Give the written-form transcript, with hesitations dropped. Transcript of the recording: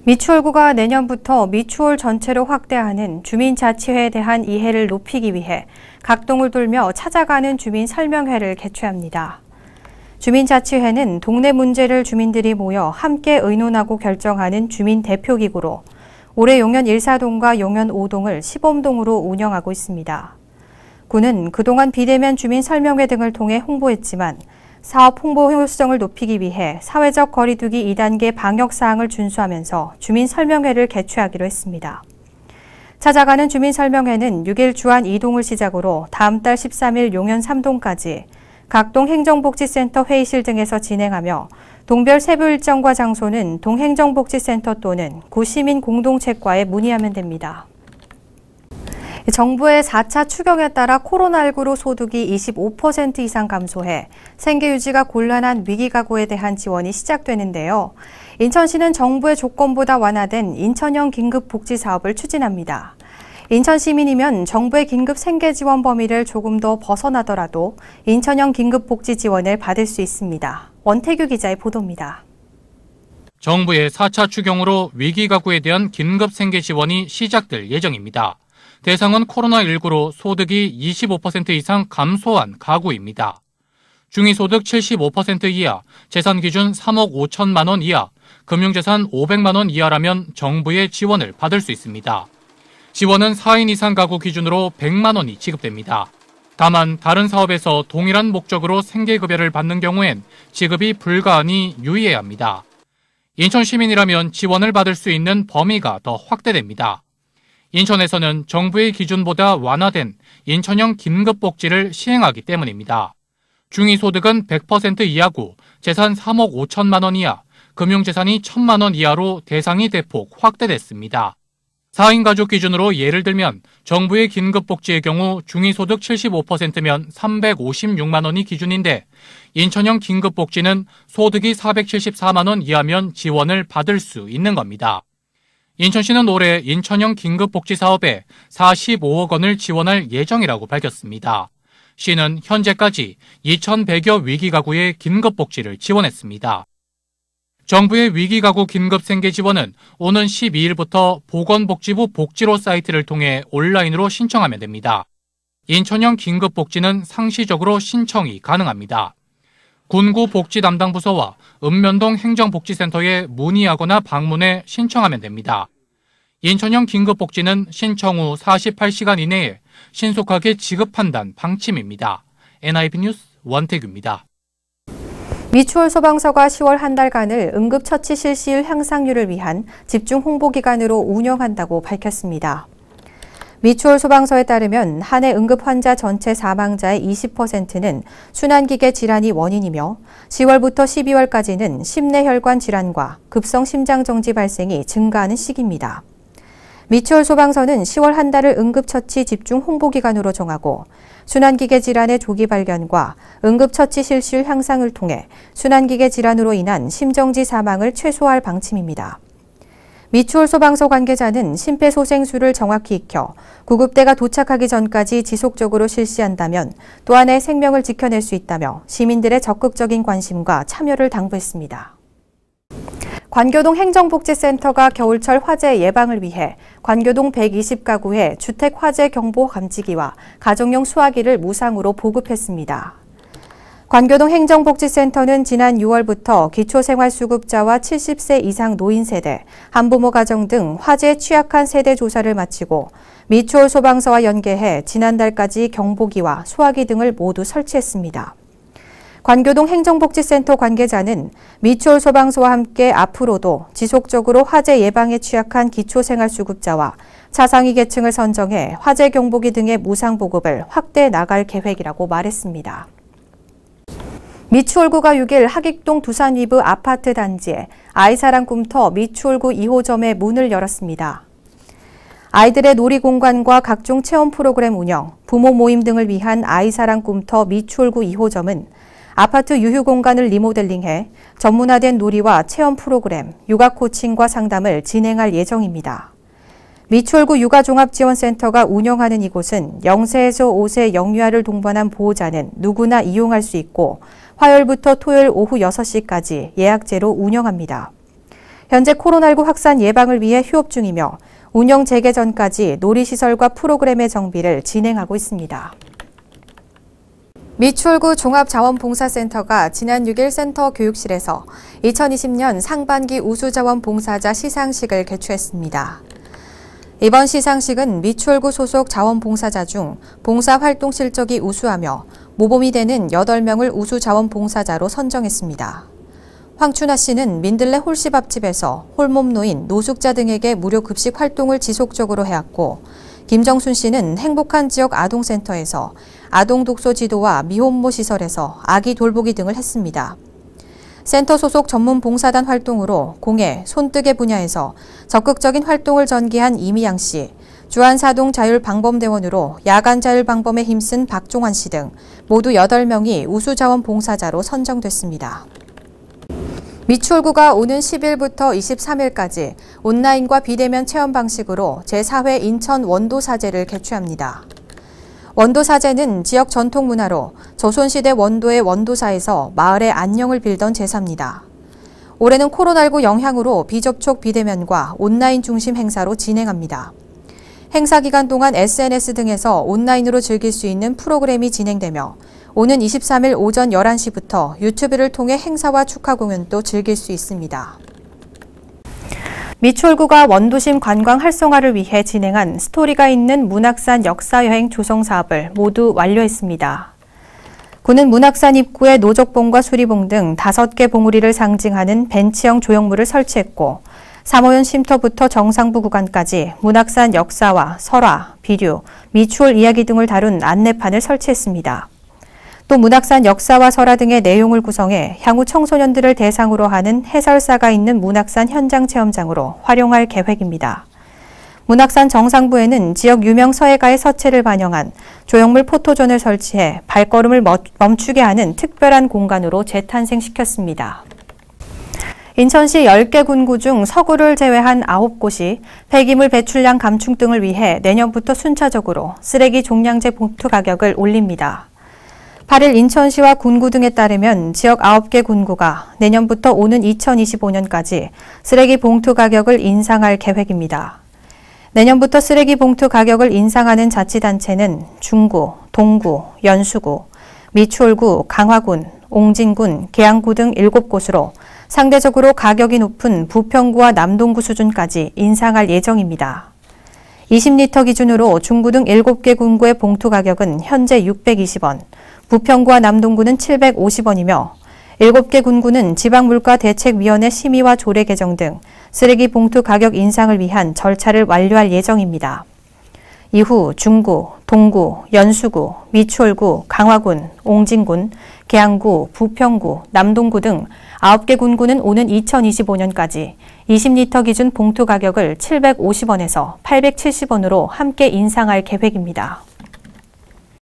미추홀구가 내년부터 미추홀 전체로 확대하는 주민자치회에 대한 이해를 높이기 위해 각 동을 돌며 찾아가는 주민 설명회를 개최합니다. 주민자치회는 동네 문제를 주민들이 모여 함께 의논하고 결정하는 주민 대표기구로 올해 용현 1사동과 용현 5동을 시범동으로 운영하고 있습니다. 구는 그동안 비대면 주민 설명회 등을 통해 홍보했지만 사업 홍보 효율성을 높이기 위해 사회적 거리두기 2단계 방역사항을 준수하면서 주민 설명회를 개최하기로 했습니다. 찾아가는 주민 설명회는 6일 주안 2동을 시작으로 다음 달 13일 용현 3동까지 각 동 행정복지센터 회의실 등에서 진행하며 동별 세부 일정과 장소는 동행정복지센터 또는 구 시민 공동체과에 문의하면 됩니다. 정부의 4차 추경에 따라 코로나19로 소득이 25% 이상 감소해 생계 유지가 곤란한 위기가구에 대한 지원이 시작되는데요. 인천시는 정부의 조건보다 완화된 인천형 긴급복지 사업을 추진합니다. 인천 시민이면 정부의 긴급 생계 지원 범위를 조금 더 벗어나더라도 인천형 긴급복지 지원을 받을 수 있습니다. 원태규 기자의 보도입니다. 정부의 4차 추경으로 위기가구에 대한 긴급 생계 지원이 시작될 예정입니다. 대상은 코로나19로 소득이 25% 이상 감소한 가구입니다. 중위소득 75% 이하, 재산 기준 3억 5천만 원 이하, 금융재산 500만 원 이하라면 정부의 지원을 받을 수 있습니다. 지원은 4인 이상 가구 기준으로 100만 원이 지급됩니다. 다만 다른 사업에서 동일한 목적으로 생계급여를 받는 경우엔 지급이 불가하니 유의해야 합니다. 인천 시민이라면 지원을 받을 수 있는 범위가 더 확대됩니다. 인천에서는 정부의 기준보다 완화된 인천형 긴급복지를 시행하기 때문입니다. 중위소득은 100% 이하고 재산 3억 5천만 원 이하, 금융재산이 1천만 원 이하로 대상이 대폭 확대됐습니다. 4인 가족 기준으로 예를 들면 정부의 긴급복지의 경우 중위소득 75%면 356만 원이 기준인데 인천형 긴급복지는 소득이 474만 원 이하면 지원을 받을 수 있는 겁니다. 인천시는 올해 인천형 긴급복지 사업에 45억 원을 지원할 예정이라고 밝혔습니다. 시는 현재까지 2,100여 위기가구의 긴급복지를 지원했습니다. 정부의 위기가구 긴급생계 지원은 오는 12일부터 보건복지부 복지로 사이트를 통해 온라인으로 신청하면 됩니다. 인천형 긴급복지는 상시적으로 신청이 가능합니다. 군구 복지 담당 부서와 읍면동 행정복지센터에 문의하거나 방문해 신청하면 됩니다. 인천형 긴급복지는 신청 후 48시간 이내에 신속하게 지급한다는 방침입니다. NIB 뉴스 원태규입니다. 미추홀 소방서가 10월 한 달간을 응급처치 실시율 향상률을 위한 집중 홍보기간으로 운영한다고 밝혔습니다. 미추홀 소방서에 따르면 한 해 응급 환자 전체 사망자의 20%는 순환기계 질환이 원인이며 10월부터 12월까지는 심내혈관 질환과 급성 심장정지 발생이 증가하는 시기입니다. 미추홀 소방서는 10월 한 달을 응급처치 집중 홍보기간으로 정하고 순환기계 질환의 조기 발견과 응급처치 실시율 향상을 통해 순환기계 질환으로 인한 심정지 사망을 최소화할 방침입니다. 미추홀 소방서 관계자는 심폐소생술을 정확히 익혀 구급대가 도착하기 전까지 지속적으로 실시한다면 또 하나의 생명을 지켜낼 수 있다며 시민들의 적극적인 관심과 참여를 당부했습니다. 관교동 행정복지센터가 겨울철 화재 예방을 위해 관교동 120가구에 주택 화재 경보 감지기와 가정용 수화기를 무상으로 보급했습니다. 관교동 행정복지센터는 지난 6월부터 기초생활수급자와 70세 이상 노인 세대, 한부모 가정 등 화재에 취약한 세대 조사를 마치고 미추홀 소방서와 연계해 지난달까지 경보기와 수화기 등을 모두 설치했습니다. 관교동 행정복지센터 관계자는 미추홀 소방서와 함께 앞으로도 지속적으로 화재 예방에 취약한 기초생활수급자와 차상위 계층을 선정해 화재 경보기 등의 무상 보급을 확대해 나갈 계획이라고 말했습니다. 미추홀구가 6일 하객동 두산위브 아파트 단지에 아이사랑 꿈터 미추홀구 2호점의 문을 열었습니다. 아이들의 놀이공간과 각종 체험 프로그램 운영, 부모 모임 등을 위한 아이사랑 꿈터 미추홀구 2호점은 아파트 유휴 공간을 리모델링해 전문화된 놀이와 체험 프로그램, 육아 코칭과 상담을 진행할 예정입니다. 미추홀구 육아종합지원센터가 운영하는 이곳은 0세에서 5세 영유아를 동반한 보호자는 누구나 이용할 수 있고 화요일부터 토요일 오후 6시까지 예약제로 운영합니다. 현재 코로나19 확산 예방을 위해 휴업 중이며 운영 재개 전까지 놀이시설과 프로그램의 정비를 진행하고 있습니다. 미추홀구 종합자원봉사센터가 지난 6일 센터 교육실에서 2020년 상반기 우수자원봉사자 시상식을 개최했습니다. 이번 시상식은 미추홀구 소속 자원봉사자 중 봉사활동 실적이 우수하며 모범이 되는 8명을 우수자원봉사자로 선정했습니다. 황춘아 씨는 민들레 홀씨밥집에서 홀몸 노인, 노숙자 등에게 무료 급식 활동을 지속적으로 해왔고, 김정순 씨는 행복한 지역 아동센터에서 아동 독서 지도와 미혼모 시설에서 아기 돌보기 등을 했습니다. 센터 소속 전문 봉사단 활동으로 공예, 손뜨개 분야에서 적극적인 활동을 전개한 이미양 씨, 주안사동 자율방범대원으로 야간 자율방범에 힘쓴 박종환 씨 등 모두 8명이 우수자원봉사자로 선정됐습니다. 미추홀구가 오는 10일부터 23일까지 온라인과 비대면 체험 방식으로 제4회 인천 원도사제를 개최합니다. 원도사제는 지역 전통 문화로 조선시대 원도의 원도사에서 마을의 안녕을 빌던 제사입니다. 올해는 코로나19 영향으로 비접촉 비대면과 온라인 중심 행사로 진행합니다. 행사 기간 동안 SNS 등에서 온라인으로 즐길 수 있는 프로그램이 진행되며 오는 23일 오전 11시부터 유튜브를 통해 행사와 축하 공연도 즐길 수 있습니다. 미추홀구가 원도심 관광 활성화를 위해 진행한 스토리가 있는 문학산 역사여행 조성 사업을 모두 완료했습니다. 구는 문학산 입구에 노적봉과 수리봉 등 5개 봉우리를 상징하는 벤치형 조형물을 설치했고, 삼호연 쉼터부터 정상부 구간까지 문학산 역사와 설화, 비류, 미추홀 이야기 등을 다룬 안내판을 설치했습니다. 또 문학산 역사와 설화 등의 내용을 구성해 향후 청소년들을 대상으로 하는 해설사가 있는 문학산 현장 체험장으로 활용할 계획입니다. 문학산 정상부에는 지역 유명 서예가의 서체를 반영한 조형물 포토존을 설치해 발걸음을 멈추게 하는 특별한 공간으로 재탄생시켰습니다. 인천시 10개 군구 중 서구를 제외한 9곳이 폐기물 배출량 감축 등을 위해 내년부터 순차적으로 쓰레기 종량제 봉투 가격을 올립니다. 8일 인천시와 군구 등에 따르면 지역 9개 군구가 내년부터 오는 2025년까지 쓰레기 봉투 가격을 인상할 계획입니다. 내년부터 쓰레기 봉투 가격을 인상하는 자치단체는 중구, 동구, 연수구, 미추홀구, 강화군, 옹진군, 계양구 등 7곳으로 상대적으로 가격이 높은 부평구와 남동구 수준까지 인상할 예정입니다. 20리터 기준으로 중구 등 7개 군구의 봉투 가격은 현재 620원, 부평구와 남동구는 750원이며 7개 군구는 지방물가대책위원회 심의와 조례 개정 등 쓰레기 봉투 가격 인상을 위한 절차를 완료할 예정입니다. 이후 중구, 동구, 연수구, 미추홀구, 강화군, 옹진군, 계양구, 부평구, 남동구 등 9개 군구는 오는 2025년까지 20리터 기준 봉투 가격을 750원에서 870원으로 함께 인상할 계획입니다.